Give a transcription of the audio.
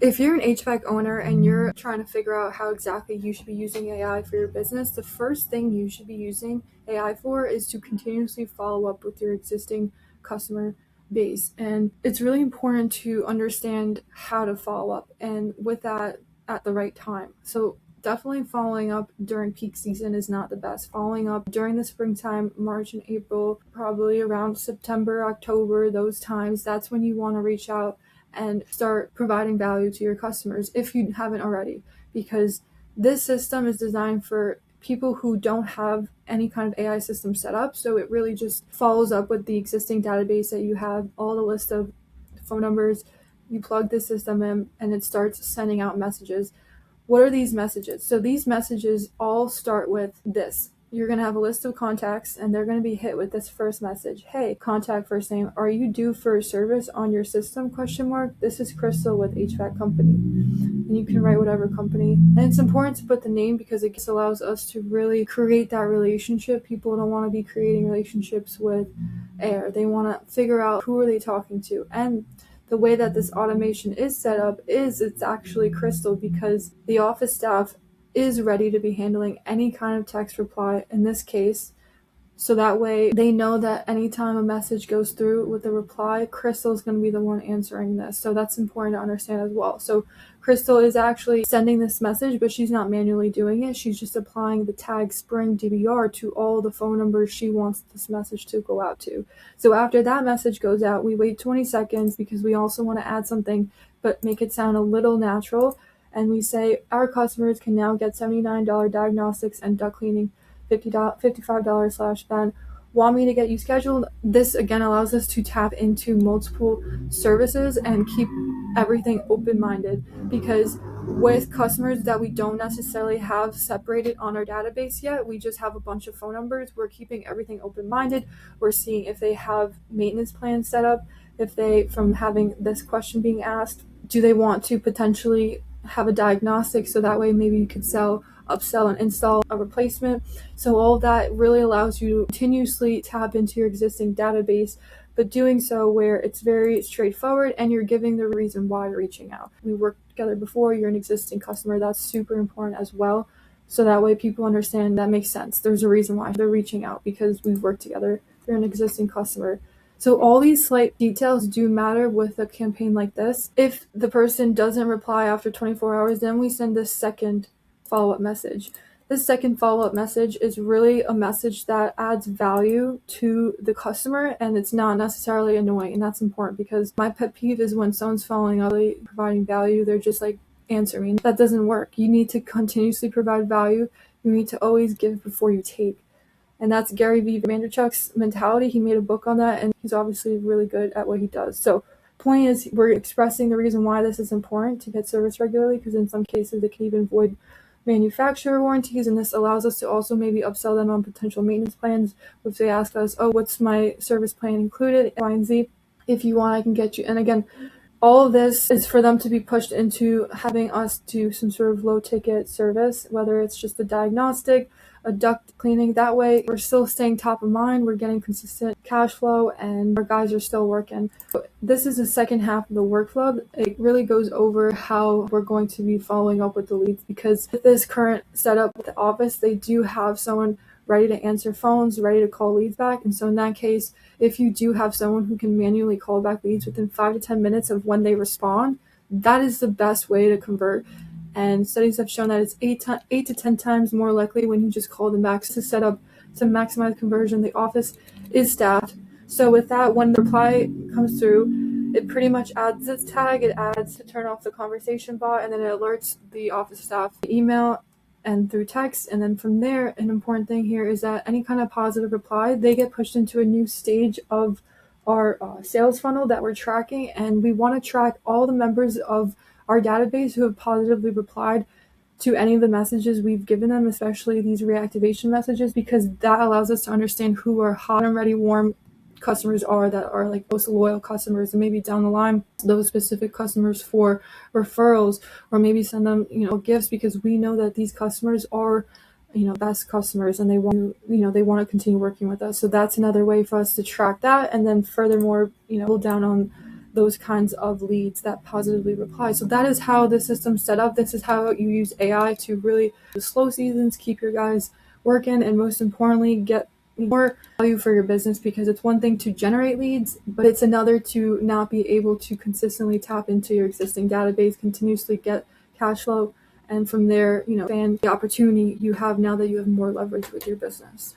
If you're an HVAC owner and you're trying to figure out how exactly you should be using AI for your business, the first thing you should be using AI for is to continuously follow up with your existing customer base. And it's really important to understand how to follow up and with that at the right time. So definitely following up during peak season is not the best. Following up during the springtime, March and April, probably around September, October, those times, that's when you want to reach out and start providing value to your customers if you haven't already, because this system is designed for people who don't have any kind of AI system set up. So it really just follows up with the existing database that you have, all the list of phone numbers. You plug the system in and it starts sending out messages. What are these messages? So these messages all start with this. You're going to have a list of contacts and they're going to be hit with this first message. Hey, contact first name. Are you due for a service on your system? ? This is Crystal with HVAC company. And you can write whatever company. And it's important to put the name because it just allows us to really create that relationship. People don't want to be creating relationships with air. They want to figure out who are they talking to. And the way that this automation is set up is it's actually Crystal because the office staff is ready to be handling any kind of text reply in this case. So that way they know that anytime a message goes through with a reply, Crystal is going to be the one answering this. So that's important to understand as well. So Crystal is actually sending this message, but she's not manually doing it. She's just applying the tag Spring DBR to all the phone numbers she wants this message to go out to. So after that message goes out, we wait 20 seconds because we also want to add something, but make it sound a little natural. And we say our customers can now get $79 diagnostics and duct cleaning, $55/Ben. Want me to get you scheduled? This again allows us to tap into multiple services and keep everything open-minded, because with customers that we don't necessarily have separated on our database yet, we just have a bunch of phone numbers. We're keeping everything open-minded. We're seeing if they have maintenance plans set up, if they, from having this question being asked, do they want to potentially have a diagnostic, so that way maybe you could upsell and install a replacement. So all of that really allows you to continuously tap into your existing database, but doing so where it's very straightforward and you're giving the reason why you're reaching out. We worked together before, you're an existing customer, that's super important as well. So that way people understand that makes sense. There's a reason why they're reaching out because we've worked together. They're an existing customer. So all these slight details do matter with a campaign like this. If the person doesn't reply after 24 hours, then we send this second follow-up message. This second follow-up message is really a message that adds value to the customer and it's not necessarily annoying. And that's important because my pet peeve is when someone's following up, really providing value, they're just like, answer me. That doesn't work. You need to continuously provide value. You need to always give before you take. And that's Gary Vaynerchuk's mentality. He made a book on that and he's obviously really good at what he does. So point is, we're expressing the reason why this is important to get service regularly, because in some cases it can even void manufacturer warranties, and this allows us to also maybe upsell them on potential maintenance plans. If they ask us, oh, what's my service plan included, Y and Z, if you want I can get you. And again, all of this is for them to be pushed into having us do some sort of low ticket service, whether it's just a diagnostic, a duct cleaning. That way we're still staying top of mind, we're getting consistent cash flow, and our guys are still working. This is the second half of the workflow. It really goes over how we're going to be following up with the leads, because with this current setup with the office, they do have someone ready to answer phones, ready to call leads back. And so in that case, if you do have someone who can manually call back leads within 5 to 10 minutes of when they respond, that is the best way to convert. And studies have shown that it's 8 to 10 times more likely when you just call them back to set up to maximize conversion. The office is staffed. So with that, when the reply comes through, it pretty much adds its tag, it adds to turn off the conversation bot, and then it alerts the office staff email and through text. And then from there, an important thing here is that any kind of positive reply, they get pushed into a new stage of our sales funnel that we're tracking. And we want to track all the members of our database who have positively replied to any of the messages we've given them, especially these reactivation messages, because that allows us to understand who our hot and ready warm customers are, that are like most loyal customers, and maybe down the line those specific customers for referrals, or maybe send them gifts, because we know that these customers are best customers and they want to continue working with us. So that's another way for us to track that. And then furthermore, pull down on those kinds of leads that positively reply. So that is how the system's set up. This is how you use AI to really slow seasons, keep your guys working, and most importantly, get more value for your business, because it's one thing to generate leads, but it's another to not be able to consistently tap into your existing database, continuously get cash flow, and from there, expand the opportunity you have now that you have more leverage with your business.